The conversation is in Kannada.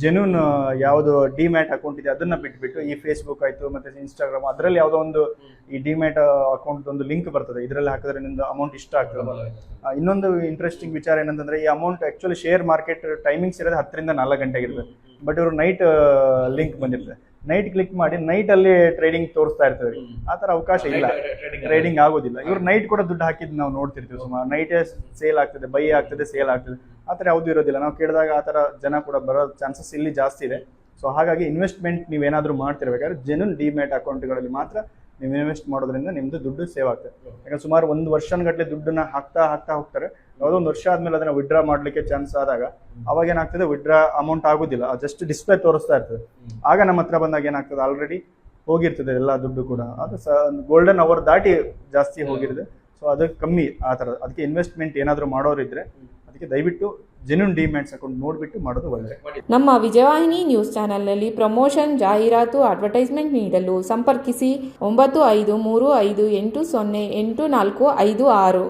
ಜೆನ್ಯೂನ್ ಯಾವುದು ಡಿಮ್ಯಾಟ್ ಅಕೌಂಟ್ ಇದೆ ಅದನ್ನ ಬಿಟ್ಬಿಟ್ಟು ಈ ಫೇಸ್ಬುಕ್ ಆಯ್ತು ಮತ್ತೆ ಇನ್ಸ್ಟಾಗ್ರಾಮ್ ಅದರಲ್ಲಿ ಯಾವುದೋ ಒಂದು ಈ ಡಿಮ್ಯಾಟ್ ಅಕೌಂಟ್ ಒಂದು ಲಿಂಕ್ ಬರ್ತದೆ, ಇದರಲ್ಲಿ ಹಾಕಿದ್ರೆ ನಿಮ್ದು ಅಮೌಂಟ್ ಇಷ್ಟ ಆಗ್ತದೆ. ಇನ್ನೊಂದು ಇಂಟ್ರೆಸ್ಟಿಂಗ್ ವಿಚಾರ ಏನಂತಂದ್ರೆ ಈ amount actually share market timings ಇರೋದು 10 ರಿಂದ 4 ಗಂಟೆಗೆ ಇರ್ತದೆ. ಬಟ್ ಇವರು ನೈಟ್ ಲಿಂಕ್ ಬಂದಿರ್ತದೆ, ನೈಟ್ ಕ್ಲಿಕ್ ಮಾಡಿ ನೈಟ್ ಅಲ್ಲಿ ಟ್ರೇಡಿಂಗ್ ತೋರಿಸ್ತಾ ಇರ್ತದೆ. ಆ ತರ ಅವಕಾಶ ಇಲ್ಲ, ಟ್ರೇಡಿಂಗ್ ಆಗೋದಿಲ್ಲ. ಇವ್ರು ನೈಟ್ ಕೂಡ ದುಡ್ಡು ಹಾಕಿದ್ದು ನಾವು ನೋಡ್ತಿರ್ತೀವಿ ಸುಮಾರು. ನೈಟ್ ಸೇಲ್ ಆಗ್ತದೆ, ಬೈ ಆಗ್ತದೆ, ಸೇಲ್ ಆಗ್ತದೆ, ಆ ಥರ ಯಾವುದೂ ಇರೋದಿಲ್ಲ. ನಾವು ಕೇಳಿದಾಗ ಆ ಥರ ಜನ ಕೂಡ ಬರೋ ಚಾನ್ಸಸ್ ಇಲ್ಲಿ ಜಾಸ್ತಿ ಇದೆ. ಸೊ ಹಾಗಾಗಿ ಇನ್ವೆಸ್ಟ್ಮೆಂಟ್ ನೀವೇನಾದರೂ ಮಾಡ್ತಿರ್ಬೇಕಾದ್ರೆ ಜೆನ್ಯೂನ್ ಡಿಮ್ಯಾಟ್ ಅಕೌಂಟ್ಗಳಲ್ಲಿ ಮಾತ್ರ ನೀವು ಇನ್ವೆಸ್ಟ್ ಮಾಡೋದ್ರಿಂದ ನಿಮ್ದು ದುಡ್ಡು ಸೇವ್ ಆಗ್ತದೆ. ಯಾಕಂದ್ರೆ ಸುಮಾರು 1 ವರ್ಷಗಟ್ಟಲೆ ದುಡ್ಡನ್ನ ಹಾಕ್ತಾ ಹೋಗ್ತಾರೆ. ಯಾವುದೋ ಒಂದು ವರ್ಷ ಆದ್ಮೇಲೆ ಅದನ್ನ ವಿಡ್ರಾ ಮಾಡ್ಲಿಕ್ಕೆ ಚಾನ್ಸ್ ಆದಾಗ ಅವಾಗ ಏನಾಗ್ತದೆ, ವಿಡ್ರಾ ಅಮೌಂಟ್ ಆಗೋದಿಲ್ಲ, ಜಸ್ಟ್ ಡಿಸ್ಪ್ಲೇ ತೋರಿಸ್ತಾ ಇರ್ತದೆ. ಆಗ ನಮ್ಮ ಹತ್ರ ಬಂದಾಗ ಏನಾಗ್ತದೆ, ಆಲ್ರೆಡಿ ಹೋಗಿರ್ತದೆ ಎಲ್ಲ ದುಡ್ಡು ಕೂಡ. ಅದು ಗೋಲ್ಡನ್ ಅವರ್ ದಾಟಿ ಜಾಸ್ತಿ ಹೋಗಿರುತ್ತೆ. ಸೊ ಅದು ಕಮ್ಮಿ ಆ ಥರ. ಅದಕ್ಕೆ ಇನ್ವೆಸ್ಟ್ಮೆಂಟ್ ಏನಾದರೂ ಮಾಡೋರಿದ್ರೆ ಅದಕ್ಕೆ ದಯವಿಟ್ಟು ಜೆನ್ಯೂನ್ ಡಿಮ್ಯಾಟ್ಸ್ ಅಕೌಂಟ್ ನೋಡಿಬಿಟ್ಟು ಮಾಡೋದು ಒಳ್ಳೆಯದು. ನಮ್ಮ ವಿಜಯವಾಹಿನಿ ನ್ಯೂಸ್ ಚಾನೆಲ್ನಲ್ಲಿ ಪ್ರಮೋಷನ್, ಜಾಹೀರಾತು, ಅಡ್ವರ್ಟೈಸ್ಮೆಂಟ್ ನೀಡಲು ಸಂಪರ್ಕಿಸಿ 9535808456.